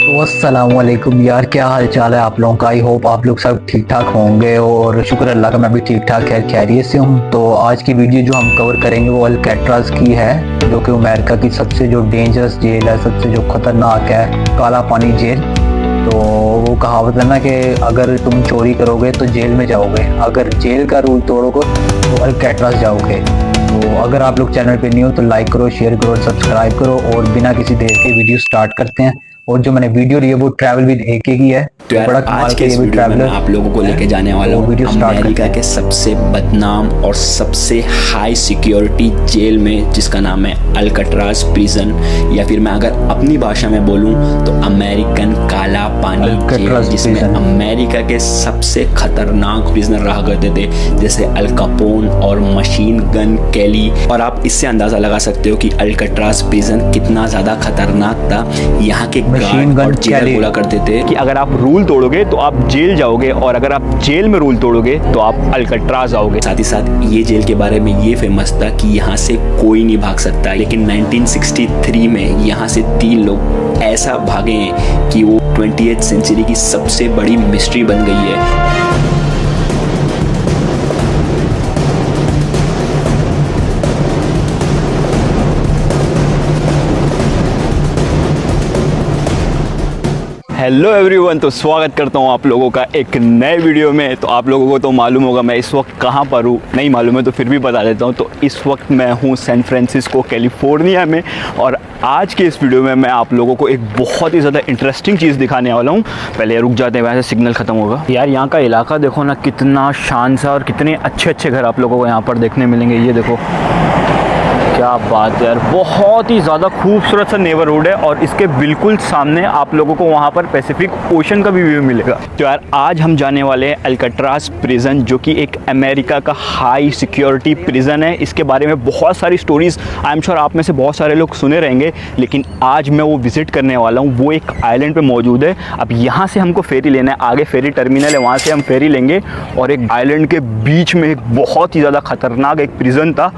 तो अस्सलामुअलैकुम यार, क्या हाल चाल है आप लोगों का। आई होप आप लोग सब ठीक ठाक होंगे और शुक्र अल्लाह का मैं भी ठीक ठाक खैरियत से हूँ। तो आज की वीडियो जो हम कवर करेंगे वो अल्कैट्राज़ की है, जो कि अमेरिका की सबसे जो डेंजरस जेल है, सबसे जो ख़तरनाक है, काला पानी जेल। तो वो कहावत है ना कि अगर तुम चोरी करोगे तो जेल में जाओगे, अगर जेल का रूल तोड़ोगे तो अल्कैट्राज़ जाओगे। तो अगर आप लोग चैनल पे नहीं हो तो लाइक करो, शेयर करो, सब्सक्राइब करो और बिना किसी देर के वीडियो स्टार्ट करते हैं। और जो मैंने वीडियो ली है वो ट्रैवल विद एके की है। तो यार आज के इस वीडियो में मैं आप लोगों को लेके जाने वाला हूँ अमेरिका के सबसे बदनाम और सबसे हाई सिक्योरिटी जेल में, जिसका नाम है अल्कट्राज़ प्रिजन, या फिर मैं अगर अपनी भाषा में बोलूँ तो अमेरिकन काला पानी जेल, जिसमें अमेरिका के सबसे खतरनाक प्रिजनर रहा करते थे, जैसे अल कैपोन और मशीन गन कैली। और आप इससे अंदाज़ा लगा सकते हो कि अल्कट्राज़ प्रिजन कितना ज़्यादा खतरनाक था। यहाँ के गार्ड और जेलर बोला करते थे कि अगर आप रूल तोड़ोगे तो आप जेल जाओगे, और अगर आप जेल में रूल तोड़ोगे तो आप अल्कट्राज़ आओगे। साथ ही साथ ये जेल के बारे में ये फेमस था कि यहाँ से कोई नहीं भाग सकता। लेकिन 1963 में यहाँ से 3 लोग ऐसा भागे हैं कि वो 20th सेंचुरी की सबसे बड़ी मिस्ट्री बन गई है। हेलो एवरीवन, तो स्वागत करता हूँ आप लोगों का एक नए वीडियो में। तो आप लोगों को तो मालूम होगा मैं इस वक्त कहाँ पर हूँ, नहीं मालूम है तो फिर भी बता देता हूँ। तो इस वक्त मैं हूँ सैन फ्रांसिस्को कैलिफोर्निया में, और आज के इस वीडियो में मैं आप लोगों को एक बहुत ही ज़्यादा इंटरेस्टिंग चीज़ दिखाने वाला हूँ। पहले रुक जाते हैं, वैसे सिग्नल ख़त्म होगा। यार यहाँ का इलाका देखो ना, कितना शान सा, और कितने अच्छे अच्छे घर आप लोगों को यहाँ पर देखने मिलेंगे। ये देखो क्या बात है यार, बहुत ही ज़्यादा खूबसूरत सा नेबरहुड है, और इसके बिल्कुल सामने आप लोगों को वहाँ पर पैसिफिक ओशन का भी व्यू मिलेगा। तो यार आज हम जाने वाले हैं अल्कट्राज़ प्रिजन, जो कि एक अमेरिका का हाई सिक्योरिटी प्रिजन है। इसके बारे में बहुत सारी स्टोरीज़ आई एम श्योर आप में से बहुत सारे लोग सुने रहेंगे, लेकिन आज मैं वो विज़िट करने वाला हूँ। वो एक आइलैंड पे मौजूद है। अब यहाँ से हमको फेरी लेना है, आगे फेरी टर्मिनल है, वहाँ से हम फेरी लेंगे, और एक आइलैंड के बीच में एक बहुत ही ज़्यादा ख़तरनाक एक प्रिजन था,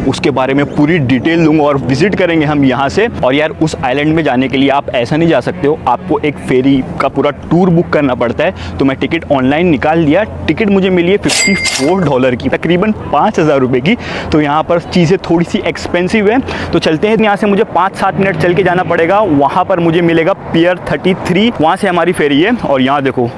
उसके बारे में पूरी डिटेल दूंगा और विजिट करेंगे हम यहाँ से। और यार उस आइलैंड में जाने के लिए आप ऐसा नहीं जा सकते हो, आपको एक फेरी का पूरा टूर बुक करना पड़ता है। तो मैं टिकट ऑनलाइन निकाल लिया, टिकट मुझे मिली है $54 की, तकरीबन 5,000 रुपये की। तो यहाँ पर चीज़ें थोड़ी सी एक्सपेंसिव है। तो चलते हैं, यहाँ से मुझे 5-7 मिनट चल के जाना पड़ेगा। वहाँ पर मुझे मिलेगा पियर 33, वहाँ से हमारी फेरी है। और यहाँ देखो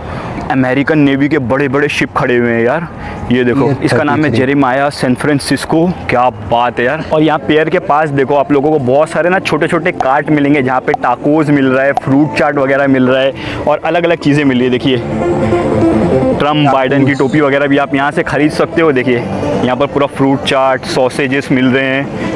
अमेरिकन नेवी के बड़े बड़े शिप खड़े हुए हैं यार। ये देखो, इसका नाम है जेरेमाया सैन फ्रांसिस्को। क्या बात है यार। और यहाँ पियर के पास देखो आप लोगों को बहुत सारे ना छोटे छोटे कार्ट मिलेंगे, जहाँ पे टाकोज मिल रहा है, फ्रूट चाट वगैरह मिल रहा है, और अलग अलग चीज़ें मिल रही है। देखिए ट्रम्प बाइडन की टोपी वगैरह भी आप यहाँ से ख़रीद सकते हो। देखिए यहाँ पर पूरा फ्रूट चाट, सॉसेजेस मिल रहे हैं।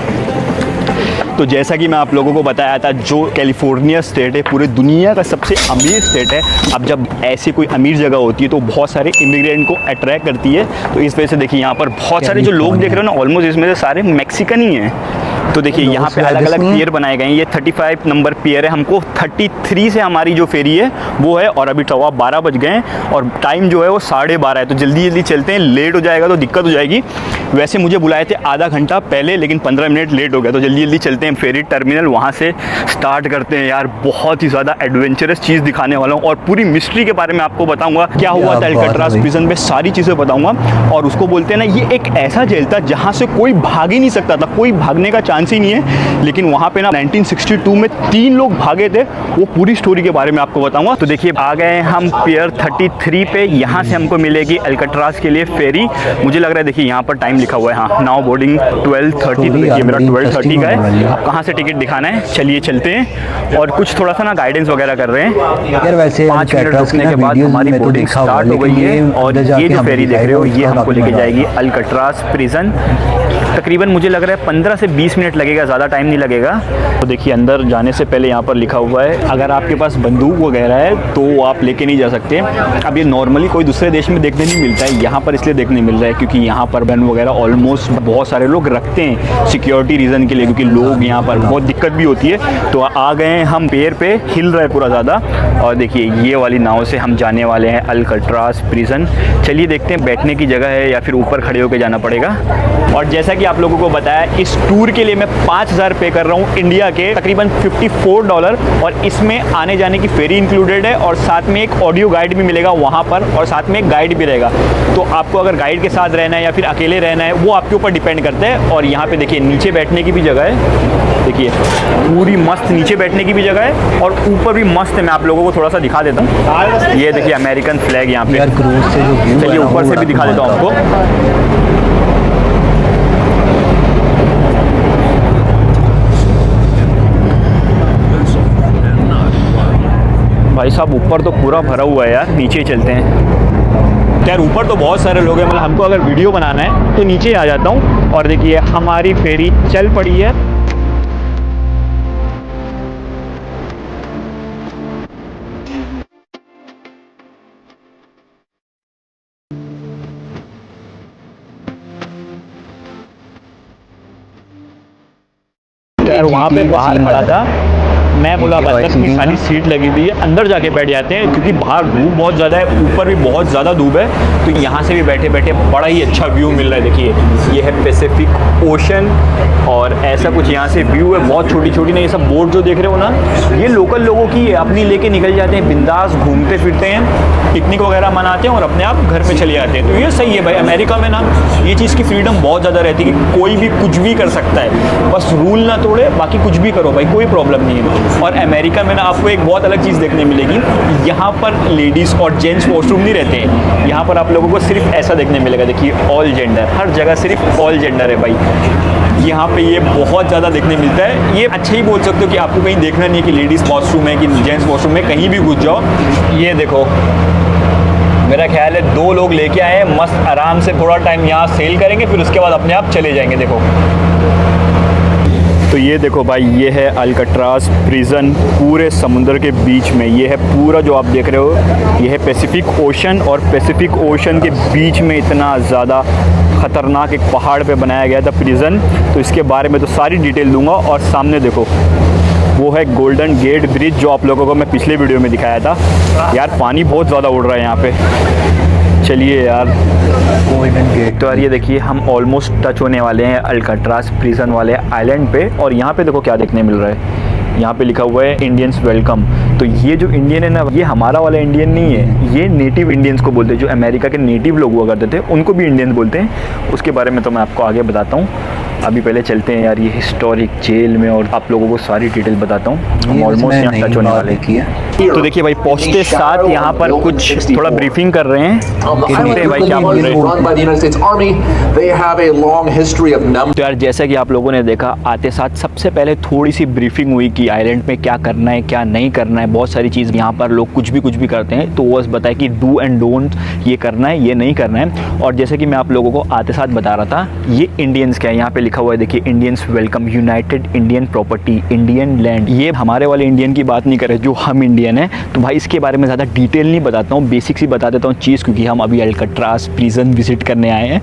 तो जैसा कि मैं आप लोगों को बताया था, जो कैलिफोर्निया स्टेट है पूरे दुनिया का सबसे अमीर स्टेट है। अब जब ऐसी कोई अमीर जगह होती है तो बहुत सारे इमिग्रेंट को अट्रैक्ट करती है। तो इस वजह से देखिए यहाँ पर बहुत सारे जो लोग देख रहे हो ना, ऑलमोस्ट इसमें से सारे मैक्सिकन ही हैं। तो देखिए यहाँ पे अलग अलग पियर बनाए गए हैं। ये 35 नंबर पियर है, हमको 33 से हमारी जो फेरी है वो है, और अभी 12 बज गए हैं और टाइम जो है वो 12:30 है। तो जल्दी जल्दी चलते हैं, लेट हो जाएगा तो दिक्कत हो जाएगी। वैसे मुझे बुलाए थे आधा घंटा पहले, लेकिन 15 मिनट लेट हो गया। तो जल्दी जल्दी चलते हैं फेरी टर्मिनल, वहाँ से स्टार्ट करते हैं। यार बहुत ही ज़्यादा एडवेंचरस चीज़ दिखाने वाला हूँ, और पूरी मिस्ट्री के बारे में आपको बताऊँगा, क्या हुआ था अल्कट्राज़ प्रिजन में, सारी चीज़ें बताऊँगा। और उसको बोलते हैं ना, ये एक ऐसा जेल था जहाँ से कोई भाग ही नहीं सकता था, कोई भागने का चांस ही नहीं है। लेकिन वहाँ पे ना 1962 में 3 लोग भागे थे। वो पूरी स्टोरी के बारे में आपको बताऊंगा। तो देखिए आ गए हम पियर 33 पे। यहाँ से हमको मिलेगी अल्कट्राज़ के लिए फेरी। मुझे लग रहा है देखिए यहाँ पर टाइम लिखा हुआ है, हाँ नाउ बोर्डिंग 12:30। तो देखिए मेरा 12:30 का है। अब कहाँ से टिकट दिखाना है, चलिए चलते हैं, और कुछ थोड़ा सा ना गाइडेंस वगैरह कर रहे हैं। यार वैसे 5 मिनट रुकने के बाद हमारी बोर्डिंग स्टार्ट हो गई है। और ये जो फेरी देख रहे हो ये हमको लेके जाएगी अल्कट्राज़ प्रिजन। तकरीबन मुझे लग रहा है 15 से 20 मिनट लगेगा, ज़्यादा टाइम नहीं लगेगा। तो देखिए अंदर जाने से पहले यहाँ पर लिखा हुआ है, अगर आपके पास बंदूक वगैरह है तो आप लेके नहीं जा सकते। अब ये नॉर्मली कोई दूसरे देश में देखने नहीं मिलता है, यहाँ पर इसलिए देखने मिल रहा है क्योंकि यहाँ पर गन वगैरह ऑलमोस्ट बहुत सारे लोग रखते हैं सिक्योरिटी रीज़न के लिए, क्योंकि लोग यहाँ पर बहुत दिक्कत भी होती है। तो आ गए हैं हम, पेड़ पे हिल रहा है पूरा ज़्यादा। और देखिए ये वाली नाव से हम जाने वाले हैं अल्कट्राज़ प्रिजन। चलिए देखते हैं बैठने की जगह है या फिर ऊपर खड़े होकर जाना पड़ेगा। और जैसा कि आप लोगों को बताया, इस टूर के लिए मैं $5,000 पे कर रहा हूँ इंडिया के तकरीबन $54 और इसमें आने जाने की फेरी इंक्लूडेड है और साथ में एक ऑडियो गाइड भी मिलेगा वहाँ पर और साथ में एक गाइड भी रहेगा। तो आपको अगर गाइड के साथ रहना है या फिर अकेले रहना है वो आपके ऊपर डिपेंड करता है। और यहाँ पे देखिए नीचे बैठने की भी जगह है, देखिए पूरी मस्त नीचे बैठने की भी जगह है और ऊपर भी मस्त है। मैं आप लोगों को थोड़ा सा दिखा देता हूँ, ये देखिए अमेरिकन फ्लैग यहाँ पे। चलिए ऊपर से भी दिखा देता हूँ आपको। भाई साहब ऊपर तो पूरा भरा हुआ है यार, नीचे ही चलते हैं। यार ऊपर तो बहुत सारे लोग हैं, मतलब हमको अगर वीडियो बनाना है तो नीचे आ जाता हूँ। और देखिए हमारी फेरी चल पड़ी है। यार वहाँ पे बाहर खड़ा था, मैं बोला बस इतनी सारी सीट लगी हुई है, अंदर जाके बैठ जाते हैं क्योंकि बाहर धूप बहुत ज़्यादा है, ऊपर भी बहुत ज़्यादा धूप है। तो यहाँ से भी बैठे बैठे बड़ा ही अच्छा व्यू मिल रहा है। देखिए ये है पैसिफिक ओशन और ऐसा कुछ यहाँ से व्यू है। बहुत छोटी छोटी ना ये सब बोट जो देख रहे हो ना, ये लोकल लोगों की है, अपनी लेके निकल जाते हैं, बिंदास घूमते फिरते हैं, पिकनिक वगैरह मनाते हैं और अपने आप घर पे चले जाते हैं। तो ये सही है भाई। अमेरिका में ना ये चीज़ की फ्रीडम बहुत ज़्यादा रहती है कि कोई भी कुछ भी कर सकता है, बस रूल ना तोड़े, बाकी कुछ भी करो भाई, कोई प्रॉब्लम नहीं है। और अमेरिका में ना आपको एक बहुत अलग चीज़ देखने मिलेगी, यहाँ पर लेडीज़ और जेंट्स वॉशरूम नहीं रहते हैं, यहाँ पर आप लोगों को सिर्फ ऐसा देखने मिलेगा। देखिए ऑल जेंडर, हर जगह सिर्फ ऑल जेंडर है भाई। यहाँ पे ये बहुत ज़्यादा देखने मिलता है। ये अच्छा ही बोल सकते हो कि आपको कहीं देखना नहीं है कि लेडीज़ वॉशरूम है कि जेंट्स वॉशरूम है, कहीं भी घुस जाओ। ये देखो मेरा ख्याल है 2 लोग लेके आए हैं, मस्त आराम से थोड़ा टाइम यहाँ सेल करेंगे, फिर उसके बाद अपने आप चले जाएंगे। देखो तो ये देखो भाई, ये है अल्काट्राज प्रिजन, पूरे समुद्र के बीच में। ये है पूरा जो आप देख रहे हो, ये है पैसिफिक ओशन और पैसिफिक ओशन के बीच में इतना ज़्यादा ख़तरनाक एक पहाड़ पे बनाया गया था प्रिजन। तो इसके बारे में तो सारी डिटेल दूंगा। और सामने देखो वो है गोल्डन गेट ब्रिज जो आप लोगों को मैं पिछले वीडियो में दिखाया था। यार पानी बहुत ज़्यादा उड़ रहा है यहाँ पे। चलिए यार गोल्डन गेट। तो यार ये देखिए हम ऑलमोस्ट टच होने वाले हैं अल्काट्राज प्रिजन वाले आइलैंड पे। और यहाँ पे देखो क्या देखने मिल रहा है, यहाँ पे लिखा हुआ है इंडियंस वेलकम। तो ये जो इंडियन है ना, ये हमारा वाला इंडियन नहीं है, ये नेटिव इंडियंस को बोलते हैं। जो अमेरिका के नेटिव लोग हुआ करते थे उनको भी इंडियंस बोलते हैं। उसके बारे में तो मैं आपको आगे बताता हूँ। अभी पहले चलते हैं यार ये हिस्टोरिक जेल में और आप लोगों को सारी डिटेल बताता हूँ। हम ऑलमोस्ट यहाँ टच होने वाले हैं। तो देखिए भाई पहुँचते साथ यहाँ पर कुछ थोड़ा ब्रीफिंग कर रहे हैं, सुनते हैं भाई क्या बोल रहे हैं। तो यार जैसा कि आप लोगों ने देखा, आते साथ सबसे पहले थोड़ी सी ब्रीफिंग हुई कि आइलैंड में क्या करना है क्या नहीं करना है। बहुत सारी चीज़ यहाँ पर लोग कुछ भी करते हैं, तो वो बस बताए कि डू एंड डोंट, ये करना है ये नहीं करना है। और जैसे कि मैं आप लोगों को आते साथ बता रहा था, ये इंडियंस क्या है, यहाँ पे लिखा हुआ है देखिए, Indians welcome, United Indian property, Indian land. ये हमारे वाले इंडियन की बात नहीं कर रहे जो हम इंडियन है। तो भाई इसके बारे में ज़्यादा डिटेल नहीं बताता हूँ, बेसिक्स ही बता देता हूँ चीज़, क्योंकि हम अभी अल्काट्राज प्रिजन विजिट करने आए हैं।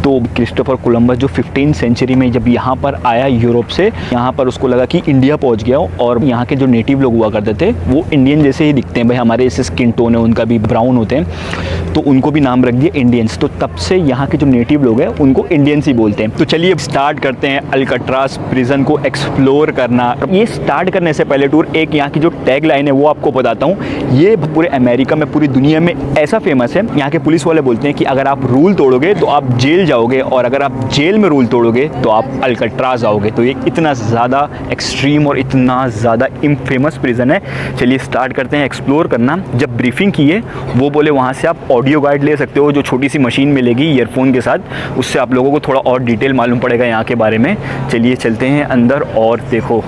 तो क्रिस्टोफर कोलंबस जो 15th सेंचुरी में जब यहाँ पर आया यूरोप से, यहाँ पर उसको लगा कि इंडिया पहुँच गया और यहाँ के जो नेटिव लोग हुआ करते थे वो इंडियन जैसे ही दिखते हैं भाई, हमारे जैसे स्किन टोन है, उनका भी ब्राउन होते हैं, तो उनको भी नाम रख दिया इंडियंस। तो तब से यहाँ के जो नेटिव लोग हैं उनको इंडियंस ही बोलते हैं। तो चलिए अब स्टार्ट करते हैं अल्काट्राज प्रिजन को एक्सप्लोर करना। ये स्टार्ट करने से पहले टूर एक यहाँ की जो टैग लाइन है वो आपको बताता हूँ। ये पूरे अमेरिका में, पूरी दुनिया में ऐसा फेमस है, यहाँ के पुलिस वाले बोलते हैं कि अगर आप रूल तोड़ोगे तो आप जेल जाओगे और अगर आप जेल में रूल तोड़ोगे तो आप अल्काट्राज आओगे। तो ये इतना ज़्यादा एक्सट्रीम और इतना ज़्यादा फेमस प्रिजन है। चलिए स्टार्ट करते हैं एक्सप्लोर करना। जब ब्रीफिंग की है वो बोले वहाँ से आप ऑडियो गाइड ले सकते हो, जो छोटी सी मशीन मिलेगी ईयरफोन के साथ, उससे आप लोगों को थोड़ा और डिटेल मालूम पड़ेगा यहाँ के बारे में। चलिए चलते हैं अंदर और देखो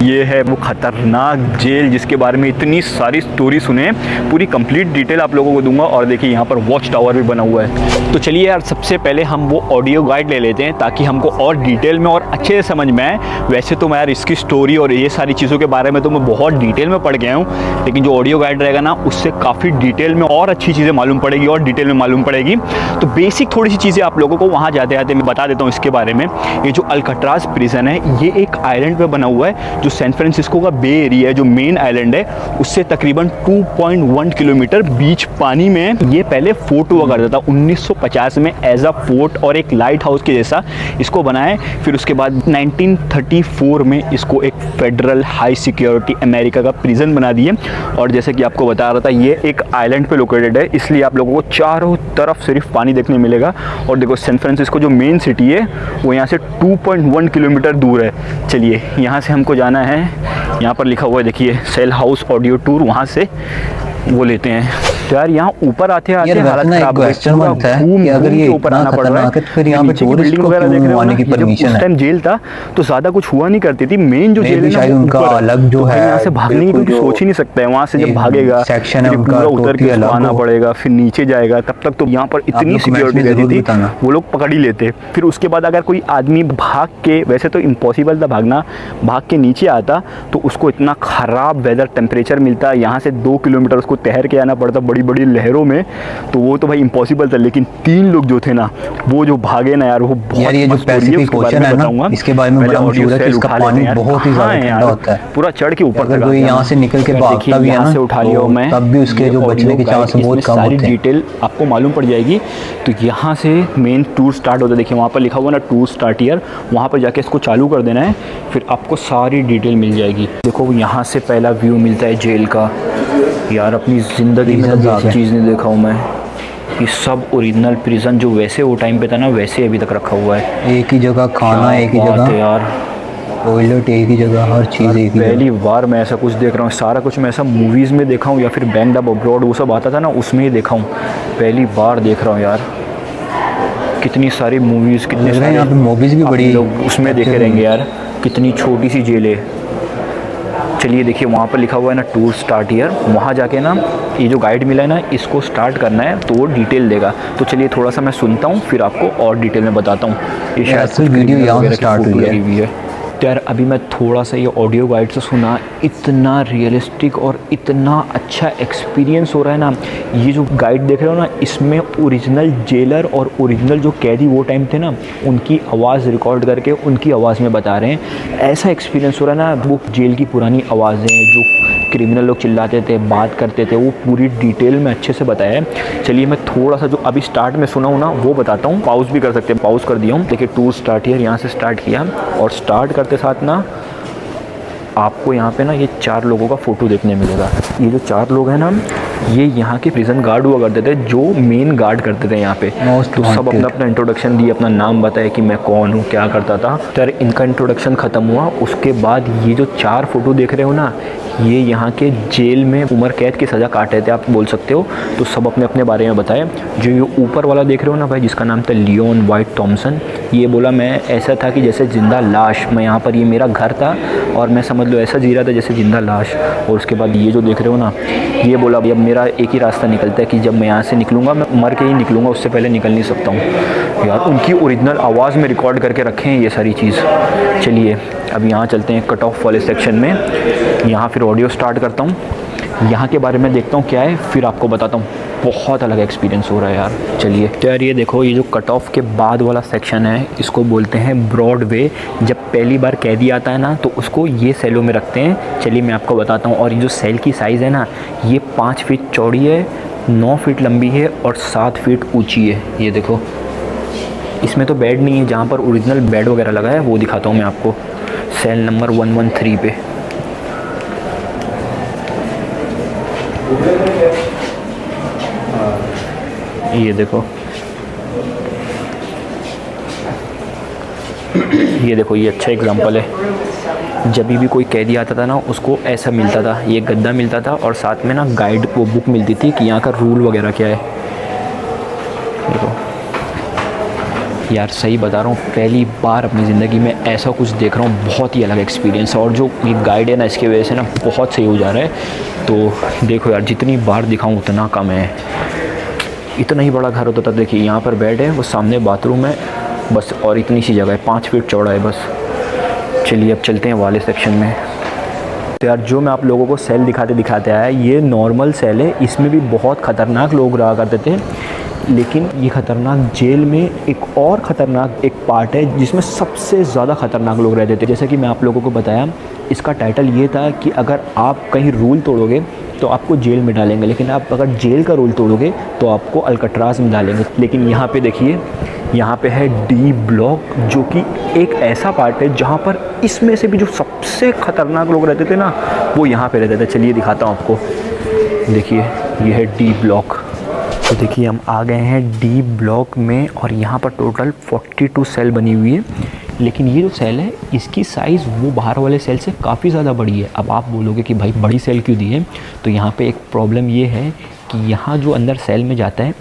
ये है वो खतरनाक जेल जिसके बारे में इतनी सारी स्टोरी सुने, पूरी कंप्लीट डिटेल आप लोगों को दूंगा। और देखिए यहाँ पर वॉच टावर भी बना हुआ है। तो चलिए यार सबसे पहले हम वो ऑडियो गाइड ले लेते हैं ताकि हमको और डिटेल में और अच्छे से समझ में आए। वैसे तो मैं यार इसकी स्टोरी और ये सारी चीज़ों के बारे में तो मैं बहुत डिटेल में पढ़ गया हूँ, लेकिन जो ऑडियो गाइड रहेगा ना उससे काफ़ी डिटेल में और अच्छी चीज़ें मालूम पड़ेगी और डिटेल में मालूम पड़ेगी। तो बेसिक थोड़ी सी चीज़ें आप लोगों को वहाँ जाते जाते मैं बता देता हूँ इसके बारे में। ये जो अल्काट्राज प्रिजन है ये एक आइलैंड पर बना हुआ है जो सैन फ्रांसिस्को का बे एरिया है, जो मेन आइलैंड है उससे तकरीबन तकरीबन 2.1 किलोमीटर बीच पानी में ये पहले फोर्ट हुआ करता था। 1950 में एज अ फोर्ट और एक लाइट हाउस के जैसा इसको बनाए। फिर उसके बाद 1934 में इसको एक फेडरल हाई सिक्योरिटी अमेरिका का प्रिजन बना दिए। और जैसे कि आपको बता रहा था, ये एक आइलैंड पे लोकेटेड है, इसलिए आप लोगों को चारों तरफ सिर्फ पानी देखने मिलेगा। और देखो सैन फ्रांसिस्को जो मेन सिटी है वो यहाँ से 2.1 किलोमीटर दूर है। चलिए यहाँ से हमको जाना है, यहाँ पर लिखा हुआ है देखिए सेल हाउस ऑडियो टूर, वहाँ से वो लेते हैं। तो यार यहाँ ऊपर आते आते हालत खराब है, कि अगर ये ऊपर आना पड़ रहा है। फिर यहाँ पे टूरिस्ट को क्यों आने की परमिशन है? उस टाइम जेल था तो ज्यादा कुछ हुआ नहीं करती थी। मेन जो जेल है उनका अलग जो है, यहाँ से भागने की कोई सोच ही नहीं सकता है। वहाँ से जब भागेगा सेक्शन है उनका, उतर के आना पड़ेगा, फिर नीचे जाएगा। तब तक तो यहाँ पर इतनी सिक्योरिटी रहती थी, वो लोग पकड़ ही लेते। फिर उसके बाद अगर कोई आदमी भाग के, वैसे तो इम्पॉसिबल था भागना, भाग के नीचे आता तो उसको इतना खराब वेदर टेम्परेचर मिलता, यहाँ से 2 किलोमीटर उसको तैर के आना पड़ता बड़ी बड़ी लहरों में। तो वो तो भाई इम्पॉसिबल था। लेकिन 3 लोग जो थे ना, वो जो भागे ना यार, वो बहुत ये जो पैसिफिक ओशन है ना, इसके बारे में बड़ा मशहूर है कि इसका पानी बहुत ही ज्यादा ठंडा होता है। पूरा चढ़ के ऊपर अगर कोई यहाँ से निकल के भागता भी है ना, से उठा लिया मैं, तब भी उसके जो बचने के चांस बहुत कम होते हैं। डिटेल आपको मालूम पड़ जाएगी। तो यहाँ से मेन टूर स्टार्ट होता है। देखिए वहाँ पर लिखा हुआ ना टूर स्टार्ट हियर, वहाँ पर जाके इसको चालू कर देना है, फिर आपको सारी डिटेल मिल जाएगी। देखो यहाँ से पहला व्यू मिलता है जेल का। यार अपनी ज़िंदगी में ऐसी चीज़ नहीं देखा हूँ मैं। ये सब ओरिजिनल प्रिजन जो वैसे वो टाइम पे था ना, वैसे अभी तक रखा हुआ है। एक ही जगह खाना, एक ही जगह यार टॉयलेट, एक ही जगह, हर चीज़ एक ही। पहली बार मैं ऐसा कुछ देख रहा हूँ। सारा कुछ मैं ऐसा मूवीज़ में देखा हूँ या फिर बैंड ऑफ अब्रॉड वो सब आता था ना, उसमें ही देखा हूँ। पहली बार देख रहा हूँ यार। कितनी सारी मूवीज़, कितने सारे यहाँ पे मूवीज़ भी बड़ी लोग उसमें देखे रहेंगे यार। कितनी छोटी सी जेल है। चलिए देखिए वहाँ पर लिखा हुआ है ना टूर स्टार्ट हियर, वहाँ जाके ना ये जो गाइड मिला है ना, इसको स्टार्ट करना है तो वो डिटेल देगा। तो चलिए थोड़ा सा मैं सुनता हूँ, फिर आपको और डिटेल में बताता हूँ। ये शायद वीडियो यहाँ से स्टार्ट हुई है। तो यार अभी मैं थोड़ा सा ये ऑडियो गाइड से सुना, इतना रियलिस्टिक और इतना अच्छा एक्सपीरियंस हो रहा है ना। ये जो गाइड देख रहे हो ना, इसमें ओरिजिनल जेलर और ओरिजिनल जो कैदी वो टाइम थे ना, उनकी आवाज़ रिकॉर्ड करके उनकी आवाज़ में बता रहे हैं। ऐसा एक्सपीरियंस हो रहा है ना, वो जेल की पुरानी आवाज़ें जो क्रिमिनल लोग चिल्लाते थे, बात करते थे, वो पूरी डिटेल में अच्छे से बताया है। चलिए मैं थोड़ा सा जो अभी स्टार्ट में सुना हूँ ना, वो बताता हूँ। पॉज भी कर सकते हैं, पॉज कर दिया हूँ। देखिए टूर स्टार्ट हियर, यहाँ से स्टार्ट किया और स्टार्ट करते साथ ना आपको यहाँ पे ना ये 4 लोगों का फ़ोटो देखने मिलेगा। ये जो 4 लोग हैं ना, ये यहाँ के प्रिजन गार्ड हुआ करते थे, जो मेन गार्ड करते थे यहाँ पे। तो सब अपना अपना इंट्रोडक्शन दिए, अपना नाम बताया कि मैं कौन हूँ, क्या करता था। तो इनका इंट्रोडक्शन ख़त्म हुआ। उसके बाद ये जो 4 फ़ोटो देख रहे हो ना, ये यहाँ के जेल में उम्र कैद की सज़ा काट रहे थे, आप बोल सकते हो। तो सब अपने अपने बारे में बताया। जो ये ऊपर वाला देख रहे हो ना भाई, जिसका नाम था लियोन वाइट थॉम्सन, ये बोला मैं ऐसा था कि जैसे ज़िंदा लाश, मैं यहाँ पर, ये मेरा घर था और मैं समझ लो ऐसा जी रहा था जैसे ज़िंदा लाश। और उसके बाद ये जो देख रहे हो ना, ये बोला अब मेरा एक ही रास्ता निकलता है कि जब मैं यहाँ से निकलूँगा, मैं मर के ही निकलूँगा, उससे पहले निकल नहीं सकता हूँ। यार उनकी ओरिजिनल आवाज़ में रिकॉर्ड करके रखे हैं ये सारी चीज़। चलिए अब यहाँ चलते हैं कट ऑफ वाले सेक्शन में। यहाँ फिर ऑडियो स्टार्ट करता हूँ, यहाँ के बारे में देखता हूँ क्या है, फिर आपको बताता हूँ। बहुत अलग एक्सपीरियंस हो रहा है यार। चलिए तो यार ये देखो, ये जो कट ऑफ के बाद वाला सेक्शन है, इसको बोलते हैं ब्रॉड वे। जब पहली बार कैदी आता है ना, तो उसको ये सेलों में रखते हैं। चलिए मैं आपको बताता हूँ। और ये जो सेल की साइज़ है ना, ये 5 फीट चौड़ी है, 9 फीट लंबी है और 7 फीट ऊँची है। ये देखो, इसमें तो बेड नहीं है, जहाँ पर ओरिजिनल बेड वगैरह लगा है वो दिखाता हूँ मैं आपको। सेल नंबर 113 पे ये देखो, ये देखो, ये अच्छा एग्जांपल है। जब भी कोई कैदी आता था ना, उसको ऐसा मिलता था, ये गद्दा मिलता था और साथ में ना गाइड वो बुक मिलती थी कि यहाँ का रूल वगैरह क्या है। देखो यार, सही बता रहा हूँ, पहली बार अपनी ज़िंदगी में ऐसा कुछ देख रहा हूँ। बहुत ही अलग एक्सपीरियंस है। और जो ये गाइड है ना, इसकी वजह से ना बहुत सही हो जा रहा है। तो देखो यार, जितनी बार दिखाऊँ उतना कम है। इतना ही बड़ा घर होता था। देखिए यहाँ पर बेड है, वो सामने बाथरूम है बस, और इतनी सी जगह है, 5 फीट चौड़ा है बस। चलिए अब चलते हैं वाले सेक्शन में। तो यार जो मैं आप लोगों को सेल दिखाते आया, ये नॉर्मल सेल है। इसमें भी बहुत ख़तरनाक लोग रहा करते थे, लेकिन ये ख़तरनाक जेल में एक और ख़तरनाक एक पार्ट है जिसमें सबसे ज़्यादा ख़तरनाक लोग रहते थे। जैसे कि मैं आप लोगों को बताया, इसका टाइटल ये था कि अगर आप कहीं रूल तोड़ोगे तो आपको जेल में डालेंगे, लेकिन आप अगर जेल का रूल तोड़ोगे तो आपको अल्कट्राज में डालेंगे। लेकिन यहाँ पे देखिए, यहाँ पे है डी ब्लॉक, जो कि एक ऐसा पार्ट है जहाँ पर इसमें से भी जो सबसे ख़तरनाक लोग रहते थे ना, वो यहाँ पे रहते थे। चलिए दिखाता हूँ आपको। देखिए ये है डी ब्लॉक। तो देखिए हम आ गए हैं डी ब्लॉक में, और यहाँ पर टोटल 42 सेल बनी हुई है। लेकिन ये जो सेल है, इसकी साइज़ वो बाहर वाले सेल से काफ़ी ज़्यादा बड़ी है। अब आप बोलोगे कि भाई बड़ी सेल क्यों दी है, तो यहाँ पे एक प्रॉब्लम ये है कि यहाँ जो अंदर सेल में जाता है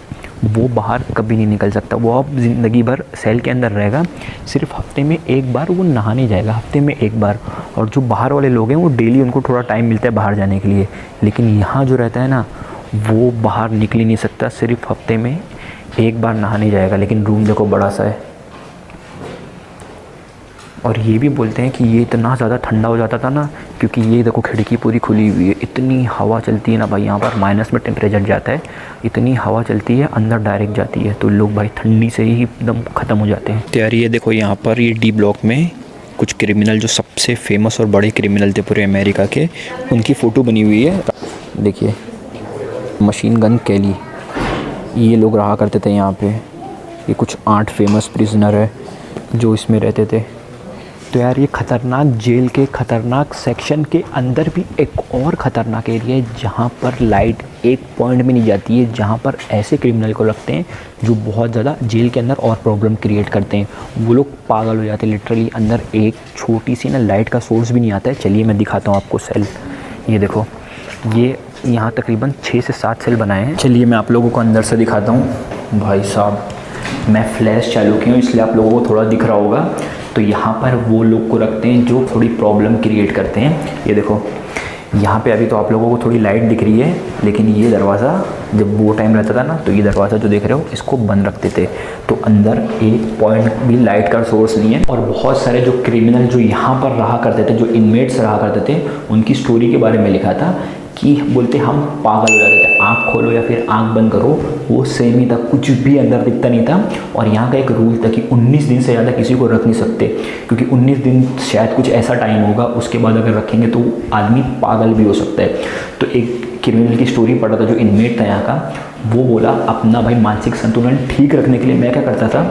वो बाहर कभी नहीं निकल सकता। वो अब ज़िंदगी भर सेल के अंदर रहेगा। सिर्फ हफ्ते में एक बार वो नहाने जाएगा, हफ्ते में एक बार। और जो बाहर वाले लोग हैं वो डेली उनको थोड़ा टाइम मिलता है बाहर जाने के लिए। लेकिन यहाँ जो रहता है ना, वो बाहर निकल ही नहीं सकता, सिर्फ हफ्ते में एक बार नहाने जाएगा। लेकिन रूम देखो बड़ा सा है। और ये भी बोलते हैं कि ये इतना ज़्यादा ठंडा हो जाता था ना, क्योंकि ये देखो खिड़की पूरी खुली हुई है, इतनी हवा चलती है ना भाई। यहाँ पर माइनस में टेम्परेचर जाता है, इतनी हवा चलती है, अंदर डायरेक्ट जाती है, तो लोग भाई ठंडी से ही एकदम ख़त्म हो जाते हैं। तो यार ये देखो, यहाँ पर ये डी ब्लॉक में कुछ क्रिमिनल, जो सबसे फेमस और बड़े क्रिमिनल थे पूरे अमेरिका के, उनकी फ़ोटो बनी हुई है। देखिए, मशीन गन कैली, ये लोग रहा करते थे यहाँ पे। ये कुछ 8 फेमस प्रिजनर है जो इसमें रहते थे। तो यार ये ख़तरनाक जेल के ख़तरनाक सेक्शन के अंदर भी एक और ख़तरनाक एरिया है, जहाँ पर लाइट एक पॉइंट में नहीं जाती है, जहाँ पर ऐसे क्रिमिनल को रखते हैं जो बहुत ज़्यादा जेल के अंदर और प्रॉब्लम क्रिएट करते हैं। वो लोग पागल हो जाते हैं लिटरली। अंदर एक छोटी सी ना लाइट का सोर्स भी नहीं आता है। चलिए मैं दिखाता हूँ आपको सेल। ये देखो, ये यहाँ तकरीबन 6 से 7 सेल बनाए हैं। चलिए मैं आप लोगों को अंदर से दिखाता हूँ। भाई साहब, मैं फ्लैश चालू की हूँ इसलिए आप लोगों को थोड़ा दिख रहा होगा। तो यहाँ पर वो लोग को रखते हैं जो थोड़ी प्रॉब्लम क्रिएट करते हैं। ये देखो, यहाँ पे अभी तो आप लोगों को थोड़ी लाइट दिख रही है, लेकिन ये दरवाज़ा जब वो टाइम रहता था ना, तो ये दरवाज़ा जो देख रहे हो, इसको बंद रखते थे। तो अंदर एक पॉइंट भी लाइट का सोर्स नहीं है। और बहुत सारे जो क्रिमिनल जो यहाँ पर रहा करते थे, जो इनमेट्स रहा करते थे, उनकी स्टोरी के बारे में लिखा था कि बोलते हम पागल हो जाते थे, आँख खोलो या फिर आँख बंद करो, वो सेम ही था, कुछ भी अंदर दिखता नहीं था। और यहाँ का एक रूल था कि 19 दिन से ज़्यादा किसी को रख नहीं सकते, क्योंकि 19 दिन शायद कुछ ऐसा टाइम होगा, उसके बाद अगर रखेंगे तो आदमी पागल भी हो सकता है। तो एक क्रिमिनल की स्टोरी पढ़ा था जो इनमेट था यहाँ का, वो बोला अपना भाई मानसिक संतुलन ठीक रखने के लिए मैं क्या करता था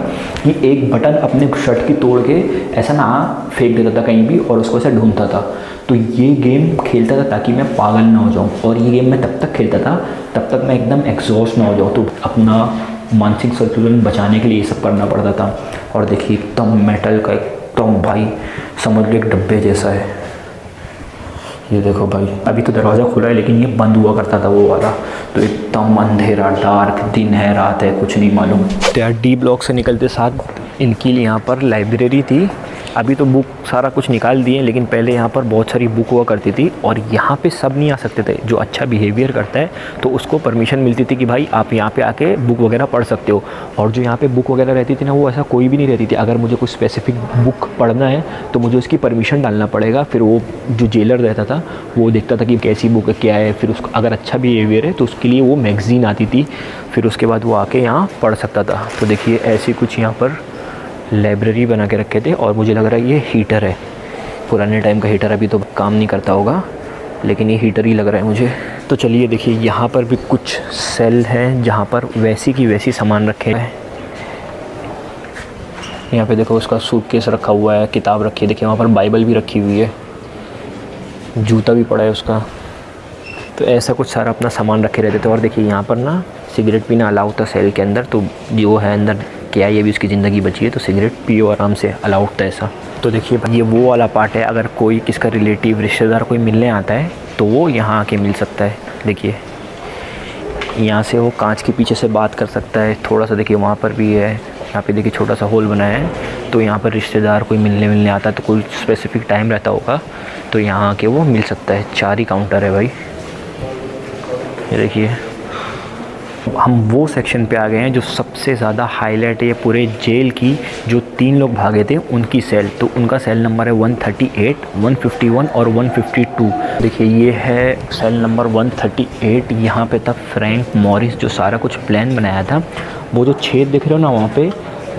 कि एक बटन अपने शर्ट की तोड़ के ऐसा ना फेंक देता था कहीं भी, और उसको ऐसा ढूंढता था। तो ये गेम खेलता था ताकि मैं पागल ना हो जाऊँ, और ये गेम मैं तब तक खेलता था तब तक मैं एकदम एग्जॉस्ट ना हो जाऊँ। तो अपना मानसिक संतुलन बचाने के लिए ये सब करना पड़ता था। और देखिए एकदम मेटल का, एकदम भाई समझ लो एक डब्बे जैसा है। ये देखो भाई, अभी तो दरवाज़ा खुला है लेकिन ये बंद हुआ करता था वो वाला। तो एकदम अंधेरा, डार्क, दिन है रात है कुछ नहीं मालूम। तो यार डी ब्लॉक से निकलते साथ इनकी यहाँ पर लाइब्रेरी थी। अभी तो बुक सारा कुछ निकाल दिए, लेकिन पहले यहाँ पर बहुत सारी बुक हुआ करती थी, और यहाँ पे सब नहीं आ सकते थे। जो अच्छा बिहेवियर करता है तो उसको परमिशन मिलती थी कि भाई आप यहाँ पे आके बुक वगैरह पढ़ सकते हो। और जो यहाँ पे बुक वगैरह रहती थी ना, वो ऐसा कोई भी नहीं रहती थी। अगर मुझे कुछ स्पेसिफिक बुक पढ़ना है तो मुझे उसकी परमिशन डालना पड़ेगा। फिर वो जो जेलर रहता था वो देखता था कि कैसी बुक है, क्या है, फिर उसको अगर अच्छा बिहेवियर है तो उसके लिए वो मैगज़ीन आती थी, फिर उसके बाद वो आके यहाँ पढ़ सकता था। तो देखिए ऐसी कुछ यहाँ पर लाइब्रेरी बना के रखे थे। और मुझे लग रहा है ये हीटर है, पुराने टाइम का हीटर, अभी तो काम नहीं करता होगा, लेकिन ये हीटर ही लग रहा है मुझे। तो चलिए देखिए, यहाँ पर भी कुछ सेल हैं जहाँ पर वैसी की वैसी सामान रखे हैं। यहाँ पे देखो उसका सूटकेस रखा हुआ है, किताब रखी है, देखिए वहाँ पर बाइबल भी रखी हुई है, जूता भी पड़ा है उसका। तो ऐसा कुछ सारा अपना सामान रखे रहते थे। और देखिए यहाँ पर ना सिगरेट पीना अलाउड था सेल के अंदर, तो जो है अंदर क्या ये भी उसकी ज़िंदगी बची है तो सिगरेट पियो आराम से, अलाउड था ऐसा। तो देखिए ये वो वाला पार्ट है, अगर कोई किसका रिलेटिव रिश्तेदार कोई मिलने आता है तो वो यहाँ आके मिल सकता है। देखिए यहाँ से वो कांच के पीछे से बात कर सकता है थोड़ा सा। देखिए वहाँ पर भी है, यहाँ पे देखिए छोटा सा होल बनाया है। तो यहाँ पर रिश्तेदार कोई मिलने आता है तो कोई स्पेसिफिक टाइम रहता होगा तो यहाँ आके वो मिल सकता है। 4 ही काउंटर है भाई। ये देखिए हम वो सेक्शन पे आ गए हैं जो सबसे ज़्यादा हाईलाइट है पूरे जेल की। जो 3 लोग भागे थे उनकी सेल, तो उनका सेल नंबर है 138, 151 और 152। देखिए ये है सेल नंबर 138। यहाँ पे था फ्रैंक मॉरिस जो सारा कुछ प्लान बनाया था। वो जो छेद दिख रहे हो ना वहाँ पे,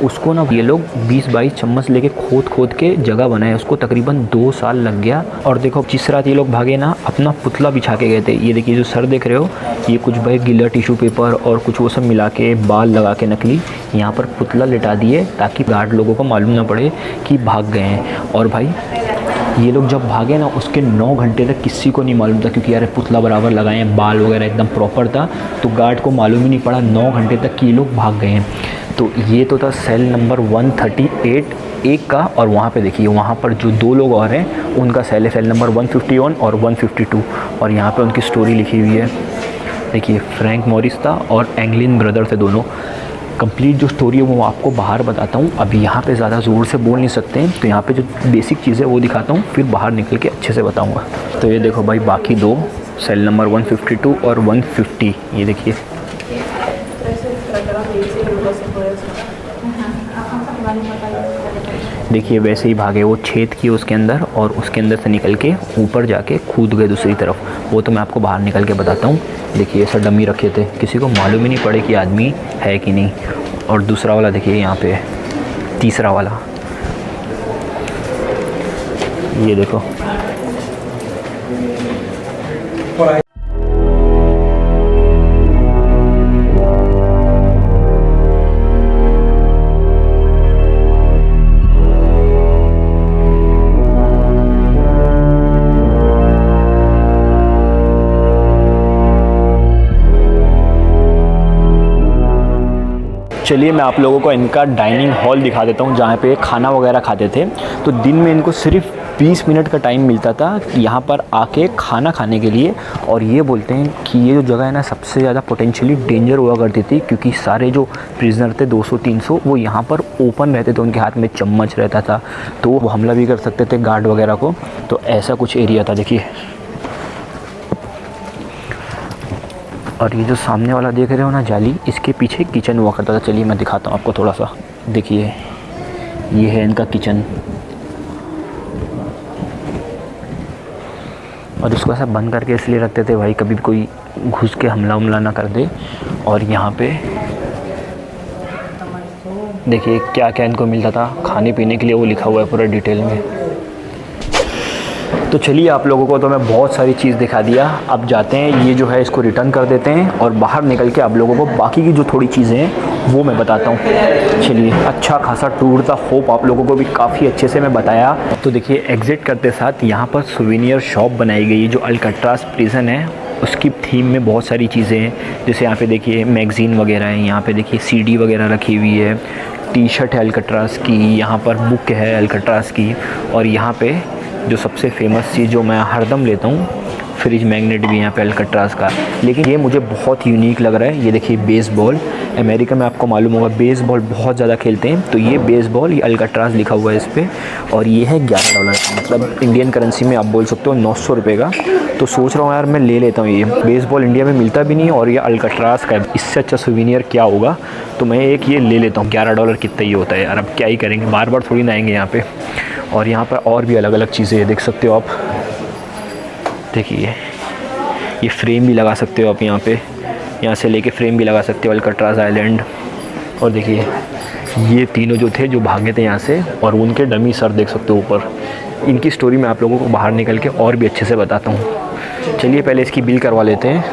उसको ना ये लोग 20-22 चम्मच लेके खोद के जगह बनाए, उसको तकरीबन 2 साल लग गया। और देखो जिस रात ये लोग भागे ना, अपना पुतला बिछा के गए थे। ये देखिए जो सर देख रहे हो, ये कुछ भाई गीला टिश्यू पेपर और कुछ वो सब मिला के, बाल लगा के नकली यहाँ पर पुतला लिटा दिए, ताकि गार्ड लोगों को मालूम ना पड़े कि भाग गए हैं। और भाई ये लोग जब भागे ना, उसके 9 घंटे तक किसी को नहीं मालूम था, क्योंकि यार पुतला बराबर लगाए हैं, बाल वगैरह एकदम प्रॉपर था, तो गार्ड को मालूम ही नहीं पड़ा 9 घंटे तक कि ये लोग भाग गए हैं। तो ये तो था सेल नंबर 138 एक का। और वहाँ पे देखिए, वहाँ पर जो 2 लोग और हैं उनका सेल है, सेल नंबर 151 और 152। और यहाँ पे उनकी स्टोरी लिखी हुई है। देखिए फ्रैंक मॉरिस था और एंगलिन ब्रदर थे दोनों। कंप्लीट जो स्टोरी है वो आपको बाहर बताता हूँ, अभी यहाँ पे ज़्यादा ज़ोर से बोल नहीं सकते हैं, तो यहाँ पे जो बेसिक चीज़ है वो दिखाता हूँ, फिर बाहर निकल के अच्छे से बताऊँगा। तो ये देखो भाई, बाकी 2 सेल नंबर 152 और 150, ये देखिए। देखिए वैसे ही भागे, वो छेद किए उसके अंदर और उसके अंदर से निकल के ऊपर जाके कूद गए दूसरी तरफ। वो तो मैं आपको बाहर निकल के बताता हूँ। देखिए ऐसा डमी रखे थे, किसी को मालूम ही नहीं पड़े कि आदमी है कि नहीं। और दूसरा वाला देखिए यहाँ पे, तीसरा वाला ये देखो। चलिए मैं आप लोगों को इनका डाइनिंग हॉल दिखा देता हूँ, जहाँ पे खाना वगैरह खाते थे। तो दिन में इनको सिर्फ 20 मिनट का टाइम मिलता था यहाँ पर आके खाना खाने के लिए। और ये बोलते हैं कि ये जो जगह है ना, सबसे ज़्यादा पोटेंशियली डेंजर हुआ करती थी, क्योंकि सारे जो प्रिजनर थे 200-300 वो यहाँ पर ओपन रहते थे, उनके हाथ में चम्मच रहता था, तो वो हमला भी कर सकते थे गार्ड वगैरह को। तो ऐसा कुछ एरिया था देखिए। और ये जो सामने वाला देख रहे हो ना जाली, इसके पीछे किचन हुआ करता था। चलिए मैं दिखाता हूँ आपको थोड़ा सा। देखिए ये है इनका किचन, और इसको ऐसा बंद करके इसलिए रखते थे भाई कभी कोई घुस के हमला ना कर दे। और यहाँ पे देखिए क्या क्या इनको मिलता था खाने पीने के लिए, वो लिखा हुआ है पूरा डिटेल में। तो चलिए आप लोगों को तो मैं बहुत सारी चीज़ दिखा दिया, अब जाते हैं ये जो है इसको रिटर्न कर देते हैं, और बाहर निकल के आप लोगों को बाकी की जो थोड़ी चीज़ें हैं वो मैं बताता हूँ। चलिए, अच्छा खासा टूर था, होप आप लोगों को भी काफ़ी अच्छे से मैं बताया। तो देखिए एग्ज़िट करते साथ यहाँ पर सुवेनियर शॉप बनाई गई है, जो अल्काट्राज़ प्रिजन है उसकी थीम में बहुत सारी चीज़ें हैं। जैसे यहाँ पे देखिए मैगज़ीन वगैरह है, यहाँ पे देखिए सीडी वगैरह रखी हुई है, टी शर्ट है अल्काट्राज़ की, यहाँ पर बुक है अल्काट्राज़ की, और यहाँ पे जो सबसे फेमस चीज़ जो मैं हरदम लेता हूँ, फ्रिज मैग्नेट भी यहाँ पे अल्काट्राज़ का। लेकिन ये मुझे बहुत यूनिक लग रहा है। ये देखिए बेसबॉल, अमेरिका में आपको मालूम होगा बेसबॉल बहुत ज़्यादा खेलते हैं, तो ये बेसबॉल, ये अल्काट्राज़ लिखा हुआ है इस पर, और ये है $11, मतलब इंडियन करेंसी में आप बोल सकते हो 900 रुपये का। तो सोच रहा हूँ यार मैं ले लेता हूँ, ये बेसबॉल इंडिया में मिलता भी नहीं और ये अल्काट्राज़ का है, इससे अच्छा सुवेनियर क्या होगा। तो मैं एक ये ले लेता हूँ, $11 कितना ही होता है यार, अब क्या ही करेंगे, बार बार थोड़ी ना आएंगे यहाँ पे। और यहाँ पर और भी अलग अलग चीज़ें देख सकते हो आप। देखिए ये फ्रेम भी लगा सकते हो आप यहाँ पे, यहाँ से लेके फ्रेम भी लगा सकते हो अल्काट्राज़ आइलैंड। और देखिए ये तीनों जो थे जो भागे थे यहाँ से, और उनके डमी सर देख सकते हो ऊपर। इनकी स्टोरी मैं आप लोगों को बाहर निकल के और भी अच्छे से बताता हूँ। चलिए पहले इसकी बिल करवा लेते हैं।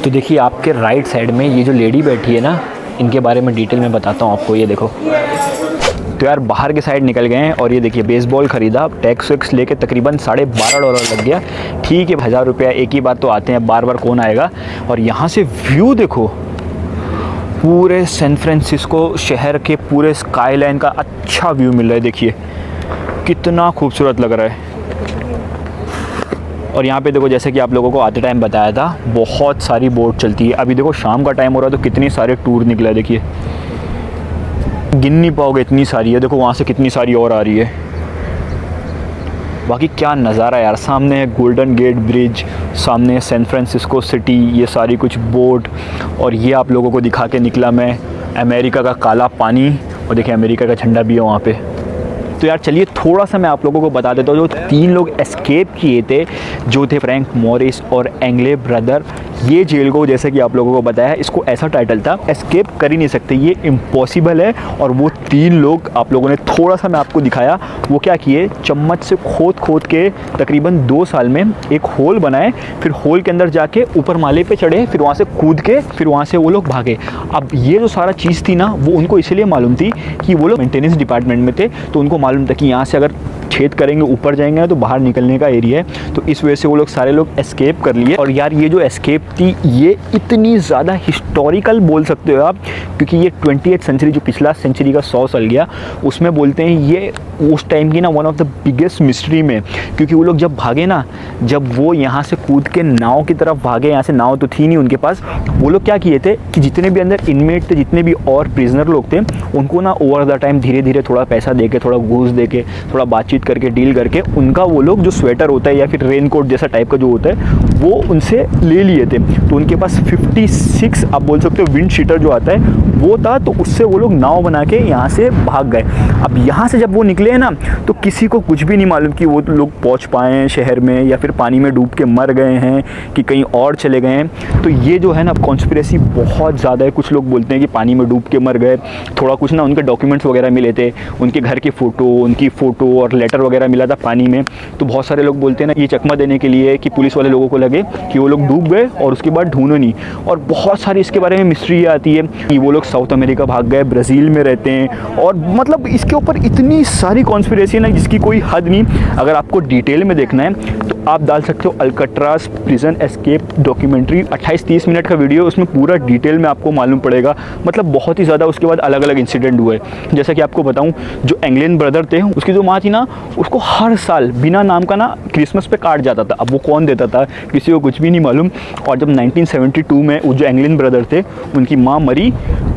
तो देखिए आपके राइट साइड में ये जो लेडी बैठी है ना, इनके बारे में डिटेल में बताता हूँ आपको। ये देखो, तो यार बाहर के साइड निकल गए हैं, और ये देखिए बेसबॉल ख़रीदा, टैक्स वैक्स लेके तकरीबन $12.5 लग गया। ठीक है, 1000 रुपया एक ही बार तो आते हैं, बार बार कौन आएगा। और यहाँ से व्यू देखो, पूरे सैन फ्रांसिस्को शहर के पूरे स्काई लाइन का अच्छा व्यू मिल रहा है। देखिए कितना खूबसूरत लग रहा है। और यहाँ पे देखो, जैसे कि आप लोगों को आते टाइम बताया था, बहुत सारी बोट चलती है। अभी देखो शाम का टाइम हो रहा है, तो कितनी सारे टूर निकला है, देखिए गिन नहीं पाओगे इतनी सारी है। देखो वहाँ से कितनी सारी और आ रही है। बाकी क्या नज़ारा यार, सामने है गोल्डन गेट ब्रिज, सामने है सैन फ्रांसिस्को सिटी, ये सारी कुछ बोट। और ये आप लोगों को दिखा के निकला मैं अमेरिका का काला पानी, और देखिए अमेरिका का झंडा भी है वहाँ पे। तो यार चलिए थोड़ा सा मैं आप लोगों को बता देता हूँ। जो 3 लोग एस्केप किए थे, जो थे फ्रैंक मोरिस और एंगले ब्रदर, ये जेल को जैसे कि आप लोगों को बताया, इसको ऐसा टाइटल था, एस्केप कर ही नहीं सकते, ये इम्पॉसिबल है। और वो 3 लोग आप लोगों ने थोड़ा सा मैं आपको दिखाया, वो क्या किए, चम्मच से खोद के तकरीबन 2 साल में एक होल बनाए, फिर होल के अंदर जाके ऊपर माले पे चढ़े, फिर वहाँ से कूद के फिर वहाँ से वो लोग भागे। अब ये जो सारा चीज़ थी ना, वो उनको इसलिए मालूम थी कि वो लोग मेंटेनेंस डिपार्टमेंट में थे, तो उनको मालूम था कि यहाँ से अगर छेद करेंगे ऊपर जाएंगे तो बाहर निकलने का एरिया है। तो इस वजह से वो लोग सारे लोग एस्केप कर लिए। और यार ये जो एस्केप थी, ये इतनी ज़्यादा हिस्टोरिकल बोल सकते हो आप, क्योंकि ये 20th सेंचुरी, जो पिछला सेंचुरी का 100 साल गया, उसमें बोलते हैं ये उस टाइम की ना one of the biggest mystery में। क्योंकि वो लोग जब भागे ना, जब वो यहाँ से कूद के नाव की तरफ भागे, यहाँ से नाव तो थी नहीं उनके पास, वो लोग क्या किए थे कि जितने भी अंदर इनमेट थे, जितने भी और प्रिजनर लोग थे, उनको ना ओवर द टाइम धीरे धीरे थोड़ा पैसा दे के, थोड़ा घूस दे के, थोड़ा बातचीत करके, डील करके, उनका वो लोग जो स्वेटर होता है या फिर रेन कोट जैसा टाइप का जो होता है, वो उनसे ले लिए थे। तो उनके पास 56 आप बोल सकते हो विंड शीटर जो आता है वो था, तो उससे वो लोग नाव बना के यहाँ से भाग गए। अब यहाँ से जब वो निकले हैं ना, तो किसी को कुछ भी नहीं मालूम कि वो लोग पहुँच पाए हैं शहर में या फिर पानी में डूब के मर गए हैं कि कहीं और चले गए हैं। तो ये जो है ना कॉन्स्पिरेसी बहुत ज़्यादा है। कुछ लोग बोलते हैं कि पानी में डूब के मर गए, थोड़ा कुछ ना उनके डॉक्यूमेंट्स वगैरह मिले थे, उनके घर की फ़ोटो, उनकी फ़ोटो और लेटर वगैरह मिला था पानी में। तो बहुत सारे लोग बोलते हैं ना ये चकमा देने के लिए कि पुलिस वाले लोगों को लगे कि वो लोग डूब गए और उसके बाद ढूंढो नहीं। और बहुत सारी इसके बारे में मिस्ट्री आती है कि वो लोग साउथ अमेरिका भाग गए, ब्राज़ील में रहते हैं, और मतलब इसके ऊपर इतनी सारी कॉन्स्पिरेसी है ना जिसकी कोई हद नहीं। अगर आपको डिटेल में देखना है तो आप डाल सकते हो Alcatraz prison escape documentary, 28-30 minute का वीडियो, उसमें पूरा डिटेल में आपको मालूम पड़ेगा। मतलब बहुत ही ज़्यादा उसके बाद अलग अलग इंसिडेंट हुए। जैसा कि आपको बताऊं, जो एंगलिन ब्रदर थे, उसकी जो माँ थी ना, उसको हर साल बिना नाम का ना क्रिसमस पे कार्ड जाता था। अब वो कौन देता था किसी को कुछ भी नहीं मालूम। और जब 1972 में वो जो एंगलिन ब्रदर थे, उनकी माँ मरी,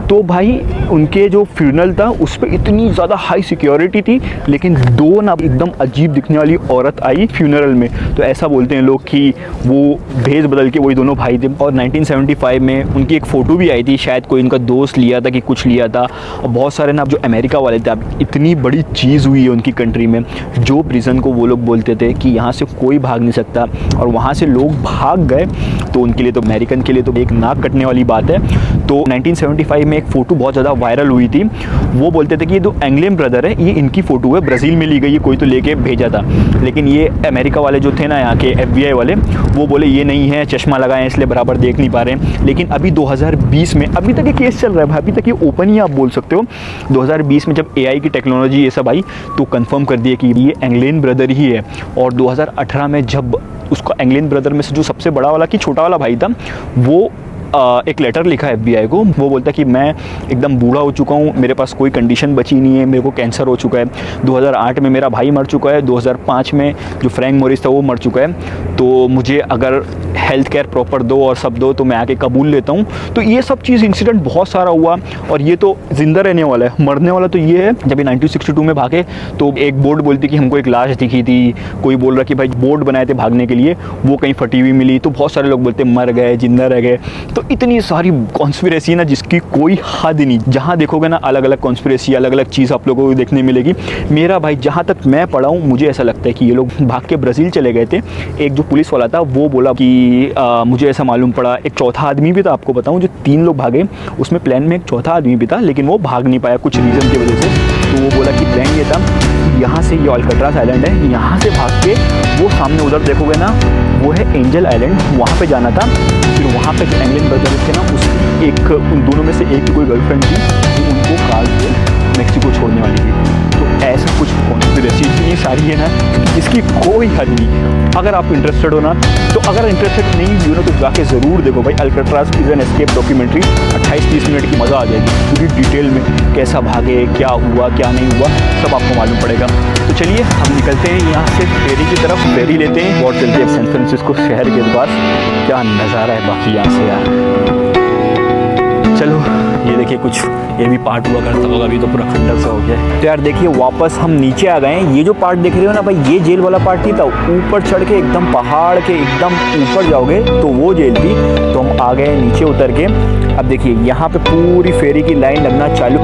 तो भाई उनके जो फ्यूनरल था उस पर इतनी ज़्यादा हाई सिक्योरिटी थी, लेकिन 2 ना एकदम अजीब दिखने वाली औरत आई फ्यूनरल में। तो ऐसा बोलते हैं लोग कि वो भेष बदल के वही दोनों भाई थे। और 1975 में उनकी एक फ़ोटो भी आई थी, शायद कोई उनका दोस्त लिया था कि कुछ लिया था। और बहुत सारे ना जो अमेरिका वाले थे, अब इतनी बड़ी चीज़ हुई है उनकी कंट्री में, जो प्रिजन को वो लोग बोलते थे कि यहाँ से कोई भाग नहीं सकता, और वहाँ से लोग भाग गए, तो उनके लिए तो अमेरिकन के लिए तो एक नाक कटने वाली बात है। तो 1975 में एक फ़ोटो बहुत ज़्यादा वायरल हुई थी। वो बोलते थे कि ये जो एंगलिन ब्रदर है, ये इनकी फ़ोटो है, ब्राज़ील में ली गई है, कोई तो लेके भेजा था। लेकिन ये अमेरिका वाले जो थे ना, यहाँ के FBI वाले, वो बोले ये नहीं है, चश्मा लगाएं इसलिए बराबर देख नहीं पा रहे हैं। लेकिन अभी 2020 में अभी तक ये केस चल रहा है, अभी तक ये ओपन ही आप बोल सकते हो। 2020 में जब AI की टेक्नोलॉजी ये सब आई, तो कंफर्म कर दिया कि ये एंगलिन ब्रदर ही है। और 2018 में जब उसका एंगलिन ब्रदर में से जो सबसे बड़ा वाला कि छोटा वाला भाई था, वो एक लेटर लिखा है FBI को। वो बोलता है कि मैं एकदम बूढ़ा हो चुका हूँ, मेरे पास कोई कंडीशन बची नहीं है, मेरे को कैंसर हो चुका है। 2008 में मेरा भाई मर चुका है, 2005 में जो फ्रैंक मोरिस था वो मर चुका है। तो मुझे अगर हेल्थ केयर प्रॉपर दो और सब दो तो मैं आके कबूल लेता हूँ। तो ये सब चीज़ इंसिडेंट बहुत सारा हुआ। और ये तो ज़िंदा रहने वाला है, मरने वाला तो ये है। जब ये 1962 में भागे तो एक बोर्ड बोलती कि हमको एक लाश दिखी थी, कोई बोल रहा कि भाई बोर्ड बनाए थे भागने के लिए, वो कहीं फटी हुई मिली। तो बहुत सारे लोग बोलते मर गए, जिंदा रह गए। तो इतनी सारी कॉन्स्पिरेसी ना जिसकी कोई हद नहीं। जहाँ देखोगे ना अलग अलग कॉन्स्पिरेसी, अलग अलग चीज़ आप लोगों को देखने मिलेगी। मेरा भाई जहाँ तक मैं पढ़ा हूँ, मुझे ऐसा लगता है कि ये लोग भाग के ब्राज़ील चले गए थे। एक जो पुलिस वाला था वो बोला कि मुझे ऐसा मालूम पड़ा, एक चौथा आदमी भी था। आपको बताऊँ, जो 3 लोग भागे उसमें प्लान में एक चौथा आदमी भी था, लेकिन वो भाग नहीं पाया कुछ रीज़न की वजह से। तो वो बोला कि प्लान ये था, यहाँ से ये अल्काट्राज आइलैंड है, यहाँ से भाग के वो सामने उधर देखोगे ना, वो है एंजल आइलैंड, वहाँ पे जाना था। फिर वहाँ पे जो एंगलिन ब्रदर थे ना, उसकी एक उन दोनों में से एक की कोई गर्लफ्रेंड थी, जो उनको कार से मेक्सिको छोड़ने वाली थी। तो ऐसा कुछ कॉन्स्पिरेसी इतनी सारी है ना जिसकी कोई हद नहीं। अगर आप इंटरेस्टेड हो ना, तो अगर इंटरेस्टेड नहीं भी हो ना, तो जाके ज़रूर देखो भाई Alcatraz prison escape documentary. 28-30 minute की मज़ा आ जाएगी, पूरी डिटेल में कैसा भागे, क्या हुआ क्या नहीं हुआ, सब आपको मालूम पड़ेगा। तो चलिए हम निकलते हैं यहाँ से फेरी की तरफ, फेरी लेते हैं और चलते हैं सैन फ्रांसिस्को शहर के पास। क्या नज़ारा है बाकी यहाँ से यार। चलो ये देखिए, कुछ ये भी पार्ट हुआ करता होगा, अभी तो पूरा खंडर सा हो गया है। तो यार देखिए वापस हम नीचे आ गए हैं। ये जो पार्ट देख रहे हो ना भाई, ये जेल वाला पार्ट नहीं था। ऊपर चढ़ के एकदम पहाड़ के एकदम ऊपर जाओगे तो वो जेल थी। तो हम आ गए नीचे उतर के। अब देखिए यहाँ पे पूरी फेरी की लाइन लगना चालू।